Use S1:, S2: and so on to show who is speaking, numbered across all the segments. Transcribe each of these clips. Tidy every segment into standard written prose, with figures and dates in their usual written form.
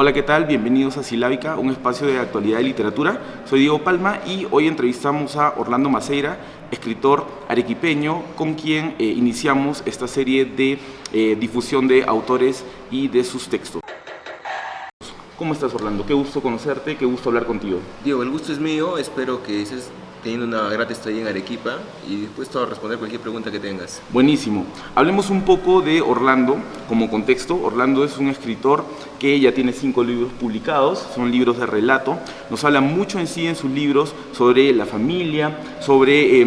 S1: Hola, ¿qué tal? Bienvenidos a Silábica, un espacio de actualidad y literatura. Soy Diego Palma y hoy entrevistamos a Orlando Maceira, escritor arequipeño, con quien iniciamos esta serie de difusión de autores y de sus textos. ¿Cómo estás, Orlando? Qué gusto conocerte, qué gusto hablar contigo.
S2: Diego, el gusto es mío, espero que estés teniendo una grata estadía en Arequipa y dispuesto a responder cualquier pregunta que tengas.
S1: Buenísimo. Hablemos un poco de Orlando como contexto. Orlando es un escritor que ya tiene 5 libros publicados, son libros de relato. Nos habla mucho en sí en sus libros sobre la familia, sobre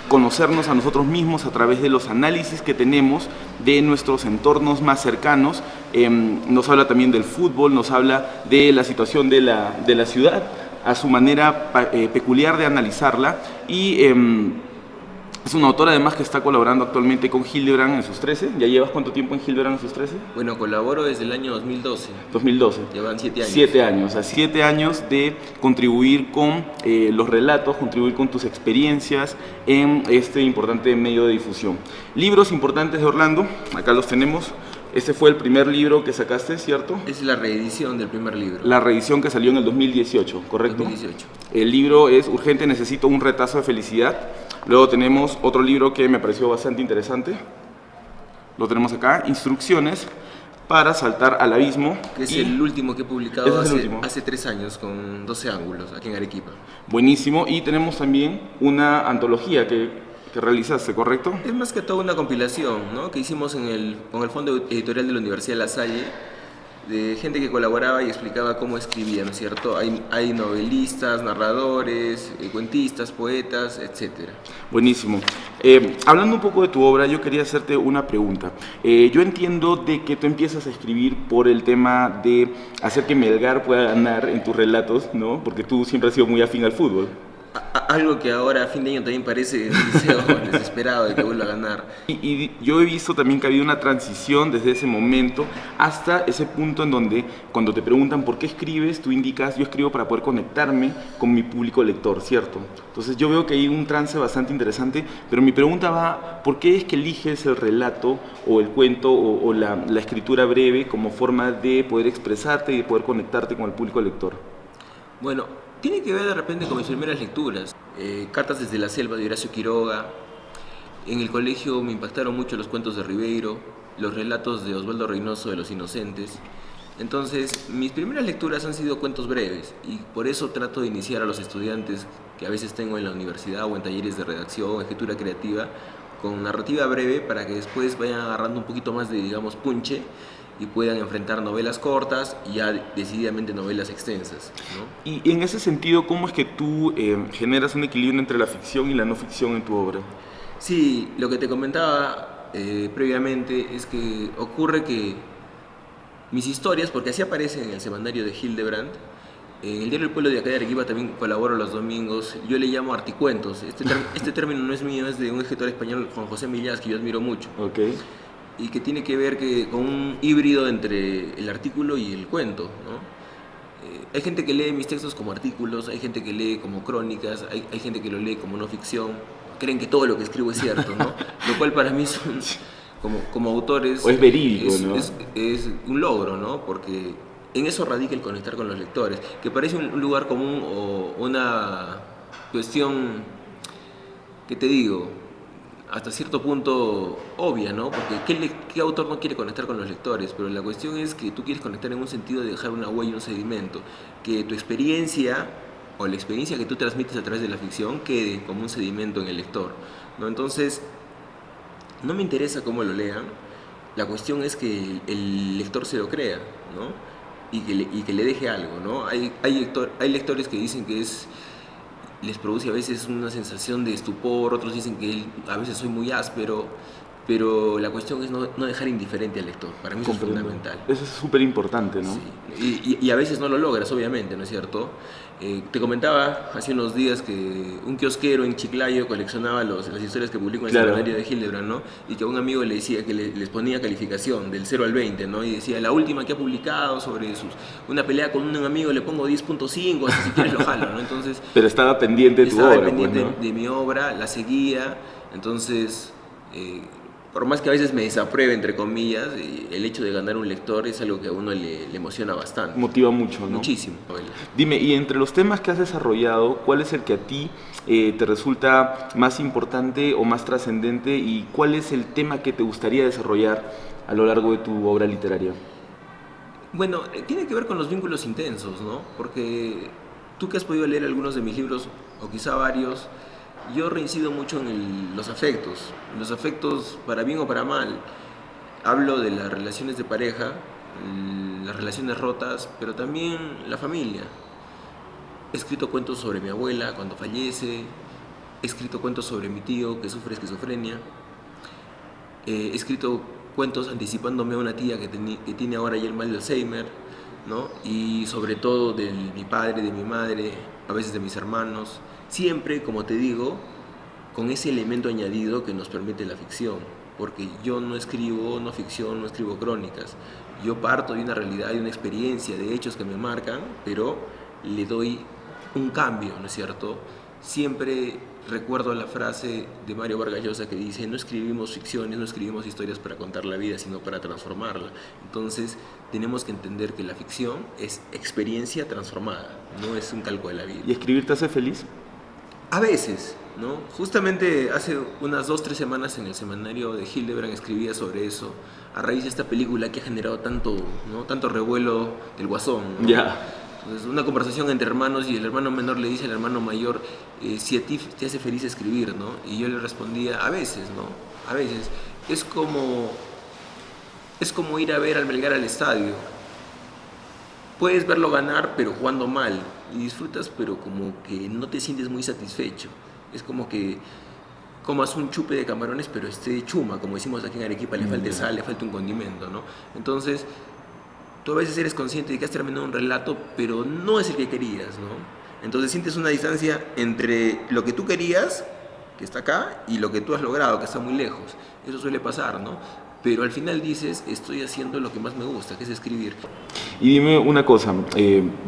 S1: conocernos a nosotros mismos a través de los análisis que tenemos de nuestros entornos más cercanos. Nos habla también del fútbol, nos habla de la situación de la ciudad, a su manera peculiar de analizarla, y es una autora además que está colaborando actualmente con Hildebrand en sus 13. ¿Ya llevas cuánto tiempo en Hildebrand en sus 13?
S2: Bueno, colaboro desde el año 2012.
S1: 2012.
S2: Llevan 7 años.
S1: 7 años, o sea, 7 años de contribuir con los relatos, contribuir con tus experiencias en este importante medio de difusión. Libros importantes de Orlando, acá los tenemos. Este fue el primer libro que sacaste, ¿cierto?
S2: Es la reedición del primer libro.
S1: La reedición que salió en el 2018, ¿correcto?
S2: 2018.
S1: El libro es Urgente, necesito un retazo de felicidad. Luego tenemos otro libro que me pareció bastante interesante. Lo tenemos acá, Instrucciones para saltar al abismo.
S2: Que es el último que he publicado hace 3 años con 12 ángulos aquí en Arequipa.
S1: Buenísimo. Y tenemos también una antología que realizaste, ¿correcto?
S2: Es más que todo una compilación, ¿no? Que hicimos con el Fondo Editorial de la Universidad de La Salle, de gente que colaboraba y explicaba cómo escribía, ¿no es cierto? Hay novelistas, narradores, cuentistas, poetas, etc.
S1: Buenísimo. Hablando un poco de tu obra, yo quería hacerte una pregunta. Yo entiendo de que tú empiezas a escribir por el tema de hacer que Melgar pueda ganar en tus relatos, ¿no? Porque tú siempre has sido muy afín al fútbol.
S2: Algo que ahora a fin de año también parece un deseo desesperado de que vuelva a ganar.
S1: Y yo he visto también que ha habido una transición desde ese momento hasta ese punto en donde cuando te preguntan por qué escribes, tú indicas, yo escribo para poder conectarme con mi público lector, ¿cierto? Entonces yo veo que hay un trance bastante interesante, pero mi pregunta va, ¿por qué es que eliges el relato o el cuento o la escritura breve como forma de poder expresarte y de poder conectarte con el público lector?
S2: Bueno, tiene que ver de repente con mis primeras lecturas. Cartas desde la selva de Horacio Quiroga. En el colegio me impactaron mucho los cuentos de Ribeiro, los relatos de Osvaldo Reynoso de Los Inocentes. Entonces, mis primeras lecturas han sido cuentos breves y por eso trato de iniciar a los estudiantes que a veces tengo en la universidad o en talleres de redacción, escritura creativa, con narrativa breve para que después vayan agarrando un poquito más de, digamos, punche y puedan enfrentar novelas cortas y ya decididamente novelas extensas, ¿no?
S1: Y en ese sentido, ¿cómo es que tú generas un equilibrio entre la ficción y la no ficción en tu obra?
S2: Sí, lo que te comentaba previamente es que ocurre que mis historias, porque así aparecen en el semanario de Hildebrand, en el diario El Pueblo de acá de Arequipa también colaboro los domingos, yo le llamo articuentos. Este término no es mío, es de un escritor español, Juan José Millás, que yo admiro mucho.
S1: Okay.
S2: Y que tiene que ver con un híbrido entre el artículo y el cuento, ¿no? Hay gente que lee mis textos como artículos, hay gente que lee como crónicas, hay gente que lo lee como no ficción, creen que todo lo que escribo es cierto, ¿no? Lo cual para mí son, como autores...
S1: O es verídico, ¿no?
S2: Es un logro, ¿no? Porque en eso radica el conectar con los lectores, que parece un lugar común o una cuestión, ¿qué te digo?, hasta cierto punto obvia, ¿no? Porque ¿qué autor no quiere conectar con los lectores? Pero la cuestión es que tú quieres conectar en un sentido de dejar una huella, un sedimento, que tu experiencia o la experiencia que tú transmites a través de la ficción quede como un sedimento en el lector, ¿no? Entonces, no me interesa cómo lo lean, la cuestión es que el lector se lo crea, ¿no? Y que le deje algo, ¿no? Hay lectores que dicen que les produce a veces una sensación de estupor, otros dicen que a veces soy muy áspero, pero la cuestión es no dejar indiferente al lector. Para mí eso es fundamental.
S1: Eso es súper importante, ¿no?
S2: Sí. Y a veces no lo logras, obviamente, ¿no es cierto? Te comentaba hace unos días que un kiosquero en Chiclayo coleccionaba las historias que publico en el semanario de Hildebrand, ¿no? Y que a un amigo le decía que les ponía calificación del 0 al 20, ¿no? Y decía, la última que ha publicado sobre una pelea con un amigo le pongo 10.5, así si quieres lo jalo, ¿no? Entonces,
S1: pero estaba pendiente de tu obra.
S2: Estaba pendiente de mi obra, la seguía, entonces por más que a veces me desapruebe, entre comillas, el hecho de ganar un lector es algo que a uno le emociona bastante.
S1: Motiva mucho, ¿no?
S2: Muchísimo.
S1: Dime, y entre los temas que has desarrollado, ¿cuál es el que a ti te resulta más importante o más trascendente y cuál es el tema que te gustaría desarrollar a lo largo de tu obra literaria?
S2: Bueno, tiene que ver con los vínculos intensos, ¿no? Porque tú que has podido leer algunos de mis libros, o quizá varios, yo reincido mucho en los afectos para bien o para mal. Hablo de las relaciones de pareja, las relaciones rotas, pero también la familia. He escrito cuentos sobre mi abuela cuando fallece, he escrito cuentos sobre mi tío que sufre esquizofrenia, he escrito cuentos anticipándome a una tía que tiene ahora ya el mal de Alzheimer, ¿no? Y sobre todo de mi padre, de mi madre, a veces de mis hermanos, siempre, como te digo, con ese elemento añadido que nos permite la ficción, porque yo no escribo no ficción, no escribo crónicas, yo parto de una realidad, de una experiencia, de hechos que me marcan, pero le doy un cambio, ¿no es cierto? Siempre recuerdo la frase de Mario Vargas Llosa que dice: no escribimos ficciones, no escribimos historias para contar la vida, sino para transformarla. Entonces tenemos que entender que la ficción es experiencia transformada, no es un calco de la vida.
S1: ¿Y escribir te hace feliz?
S2: A veces, ¿no? Justamente hace unas 2 o 3 semanas en el semanario de Hildebrand escribía sobre eso, a raíz de esta película que ha generado tanto, ¿no? Tanto revuelo del Guasón, ¿no?
S1: Ya.
S2: Entonces, una conversación entre hermanos y el hermano menor le dice al hermano mayor, si a ti te hace feliz escribir, ¿no? Y yo le respondía, a veces, ¿no? A veces. Es como ir a ver al Melgar al estadio. Puedes verlo ganar, pero jugando mal. Y disfrutas, pero como que no te sientes muy satisfecho. Es como que comas un chupe de camarones, pero esté chuma, como decimos aquí en Arequipa, le falte sal, le falta un condimento, ¿no? Entonces, tú a veces eres consciente de que has terminado un relato, pero no es el que querías, ¿no? Entonces sientes una distancia entre lo que tú querías, que está acá, y lo que tú has logrado, que está muy lejos. Eso suele pasar, ¿no? Pero al final dices, estoy haciendo lo que más me gusta, que es escribir.
S1: Y dime una cosa,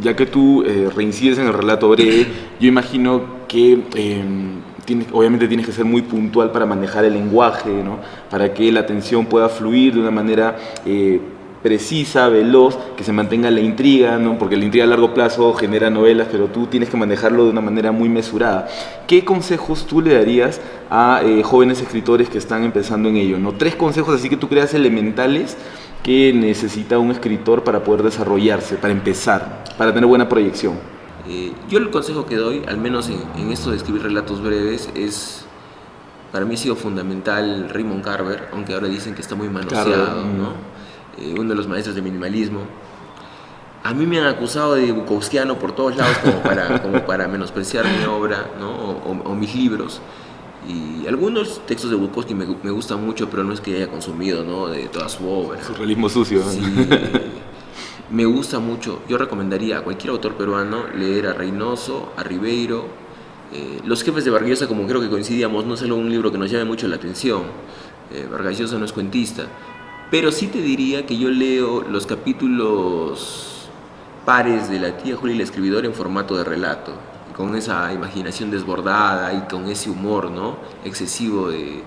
S1: ya que tú reincides en el relato breve, yo imagino que obviamente tienes que ser muy puntual para manejar el lenguaje, ¿no? Para que la atención pueda fluir de una manera precisa, veloz, que se mantenga la intriga, ¿no? Porque la intriga a largo plazo genera novelas, pero tú tienes que manejarlo de una manera muy mesurada. ¿Qué consejos tú le darías a jóvenes escritores que están empezando en ello, ¿no? 3 consejos así que tú creas elementales que necesita un escritor para poder desarrollarse, para empezar, para tener buena proyección.
S2: Yo el consejo que doy, al menos en esto de escribir relatos breves, es, para mí ha sido fundamental Raymond Carver, aunque ahora dicen que está muy manoseado, ¿no? Uno de los maestros de minimalismo. A mí me han acusado de bukowskiano por todos lados como para menospreciar mi obra, ¿no? o mis libros. Y algunos textos de Bukowski me gustan mucho, pero no es que haya consumido, ¿no? de toda su obra.
S1: Surrealismo sucio.
S2: Sí, me gusta mucho. Yo recomendaría a cualquier autor peruano leer a Reynoso, a Ribeiro. Los jefes de Vargas Llosa, como creo que coincidíamos, no es solo un libro que nos llame mucho la atención. Vargas Llosa no es cuentista. Pero sí te diría que yo leo los capítulos pares de La tía Julia y la escribidora en formato de relato, con esa imaginación desbordada y con ese humor, ¿no? excesivo de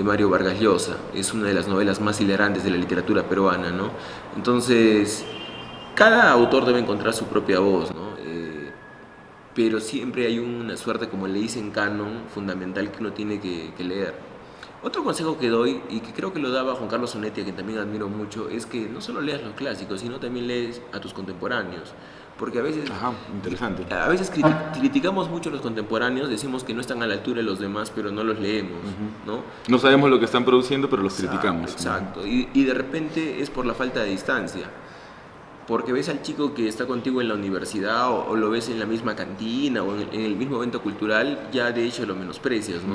S2: Mario Vargas Llosa. Es una de las novelas más hilarantes de la literatura peruana, ¿no? Entonces, cada autor debe encontrar su propia voz, ¿no? Pero siempre hay una suerte, como le dicen, canon fundamental que uno tiene que leer. Otro consejo que doy, y que creo que lo daba Juan Carlos Onetti, a quien también admiro mucho, es que no solo leas los clásicos, sino también lees a tus contemporáneos. Porque a veces,
S1: interesante.
S2: A veces criticamos mucho a los contemporáneos, decimos que no están a la altura de los demás, pero no los leemos, ¿no?
S1: No sabemos lo que están produciendo, pero los criticamos.
S2: Exacto. Y de repente es por la falta de distancia. Porque ves al chico que está contigo en la universidad o lo ves en la misma cantina o en el mismo evento cultural, ya de hecho lo menosprecias, ¿no?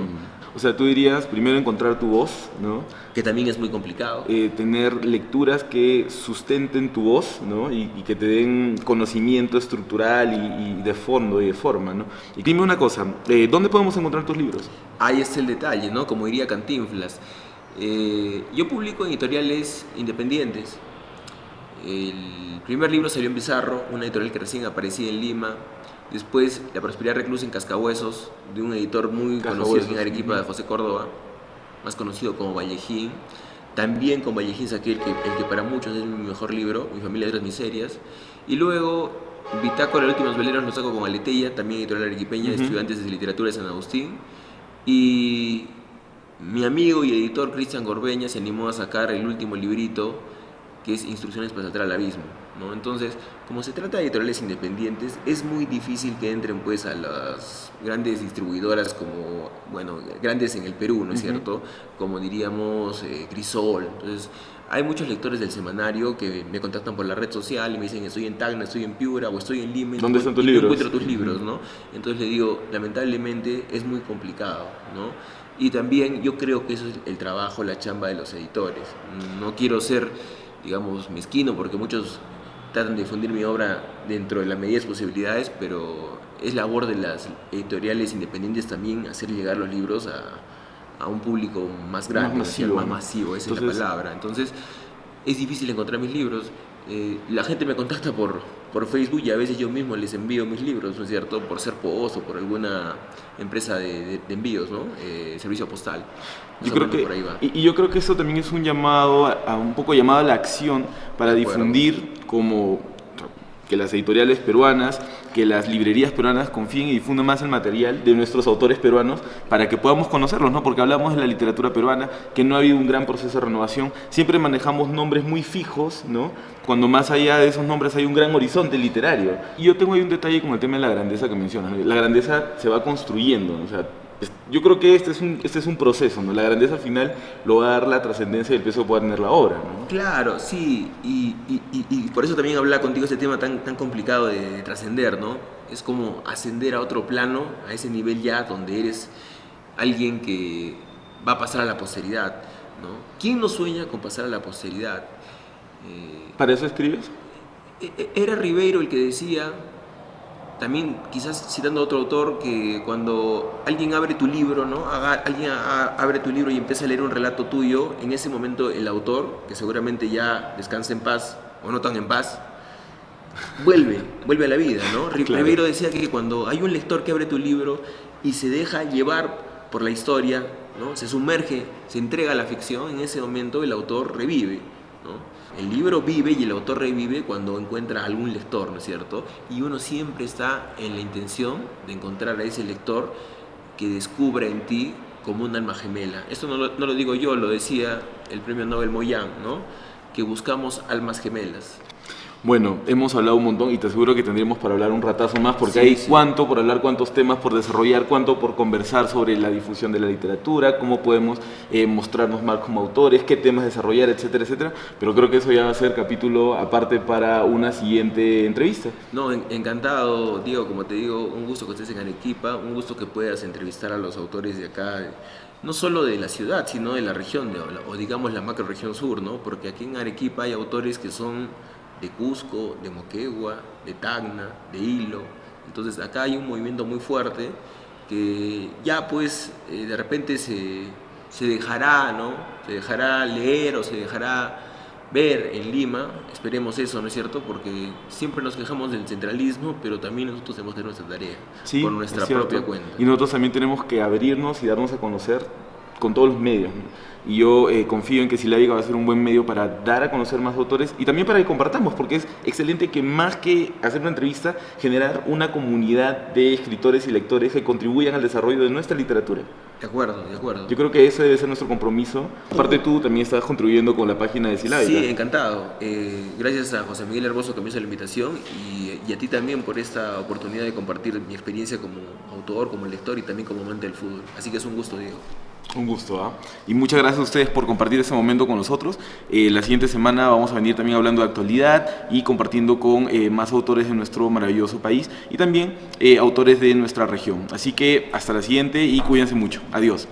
S1: O sea, tú dirías primero encontrar tu voz, ¿no?
S2: Que también es muy complicado.
S1: Tener lecturas que sustenten tu voz, ¿no? Y que te den conocimiento estructural y de fondo y de forma, ¿no? Y dime una cosa, ¿dónde podemos encontrar tus libros?
S2: Ahí está el detalle, ¿no? Como diría Cantinflas. Yo publico en editoriales independientes. El primer libro salió en Bizarro, una editorial que recién aparecía en Lima. Después, La prosperidad reclusa en Cascahuesos, de un editor muy conocido en Arequipa, José Córdoba. más conocido como Vallejín. También con Vallejín saqué el que para muchos es mi mejor libro, Mi familia de otras miserias. Y luego Bitácora de los últimos veleros lo saco con Aleteia, también editorial arequipeña, de estudiantes de literatura de San Agustín. Y mi amigo y editor Cristian Gorbeña se animó a sacar el último librito, que es Instrucciones para saltar al abismo, ¿no? Entonces, como se trata de editoriales independientes, es muy difícil que entren pues a las grandes distribuidoras como, bueno, grandes en el Perú, ¿no es cierto? Como diríamos Crisol. Entonces, hay muchos lectores del semanario que me contactan por la red social y me dicen estoy en Tacna, estoy en Piura o estoy en Lima.
S1: ¿Dónde están tus
S2: y no
S1: libros?
S2: encuentro tus libros, ¿no? Entonces le digo, lamentablemente es muy complicado, ¿no? Y también yo creo que eso es el trabajo, la chamba de los editores. No quiero ser, digamos, mezquino, porque muchos tratan de difundir mi obra dentro de las medidas posibilidades, pero es labor de las editoriales independientes también hacer llegar los libros a un público más grande, más masivo, esa es la palabra. Entonces, es difícil encontrar mis libros. La gente me contacta por Facebook y a veces yo mismo les envío mis libros, ¿no es cierto? Por Serpost o por alguna empresa de envíos, ¿no? Servicio postal.
S1: Yo creo que, por ahí va. Y yo creo que eso también es un llamado, un poco llamado a la acción para difundir como que las editoriales peruanas, que las librerías peruanas confíen y difundan más el material de nuestros autores peruanos para que podamos conocerlos, ¿no? Porque hablamos de la literatura peruana, que no ha habido un gran proceso de renovación, siempre manejamos nombres muy fijos, ¿no? Cuando más allá de esos nombres hay un gran horizonte literario. Y yo tengo ahí un detalle con el tema de la grandeza que mencionas, ¿no? La grandeza se va construyendo, ¿no? O sea, yo creo que este es un proceso, ¿no? La grandeza al final lo va a dar la trascendencia y el peso que pueda tener la obra, ¿no?
S2: Claro, sí, y por eso también hablaba contigo este tema tan complicado de trascender, ¿no? Es como ascender a otro plano, a ese nivel ya donde eres alguien que va a pasar a la posteridad, ¿no? ¿Quién no sueña con pasar a la posteridad?
S1: ¿Para eso escribes?
S2: Era Ribeiro el que decía, también quizás citando a otro autor, que cuando alguien abre tu libro, ¿no? Alguien abre tu libro y empieza a leer un relato tuyo, en ese momento el autor, que seguramente ya descansa en paz, o no tan en paz, vuelve a la vida, ¿no?
S1: Claro.
S2: Ribeiro decía que cuando hay un lector que abre tu libro y se deja llevar por la historia, ¿no? Se sumerge, se entrega a la ficción, en ese momento el autor revive, ¿no? El libro vive y el autor revive cuando encuentra a algún lector, ¿no es cierto? Y uno siempre está en la intención de encontrar a ese lector que descubra en ti como un alma gemela. Esto no lo digo yo, lo decía el premio Nobel Moyán, ¿no? Que buscamos almas gemelas.
S1: Bueno, hemos hablado un montón y te aseguro que tendríamos para hablar un ratazo más porque hay cuánto por hablar, cuántos temas por desarrollar, cuánto por conversar sobre la difusión de la literatura, cómo podemos mostrarnos más como autores, qué temas desarrollar, etcétera, etcétera. Pero creo que eso ya va a ser capítulo aparte para una siguiente entrevista.
S2: No, encantado, Diego, como te digo, un gusto que estés en Arequipa, un gusto que puedas entrevistar a los autores de acá, no solo de la ciudad, sino de la región, o digamos la macro región sur, ¿no? Porque aquí en Arequipa hay autores que son de Cusco, de Moquegua, de Tacna, de Hilo. Entonces acá hay un movimiento muy fuerte que ya pues de repente se dejará, ¿no? Se dejará leer o se dejará ver en Lima, esperemos eso, ¿no es cierto? Porque siempre nos quejamos del centralismo, pero también nosotros tenemos que hacer nuestra tarea,
S1: sí,
S2: por nuestra propia cuenta.
S1: Y nosotros también tenemos que abrirnos y darnos a conocer con todos los medios, ¿no? Y yo confío en que Silábica va a ser un buen medio para dar a conocer más autores y también para que compartamos, porque es excelente que más que hacer una entrevista, generar una comunidad de escritores y lectores que contribuyan al desarrollo de nuestra literatura.
S2: De acuerdo, de acuerdo.
S1: Yo creo que ese debe ser nuestro compromiso. Aparte tú también estás contribuyendo con la página de Silábica.
S2: Sí, encantado. Gracias a José Miguel Herboso que me hizo la invitación y a ti también por esta oportunidad de compartir mi experiencia como autor, como lector y también como amante del fútbol. Así que es un gusto, Diego.
S1: Un gusto, ¿eh? Y muchas gracias a ustedes por compartir este momento con nosotros. La siguiente semana vamos a venir también hablando de actualidad y compartiendo con más autores de nuestro maravilloso país y también autores de nuestra región. Así que hasta la siguiente y cuídense mucho. Adiós.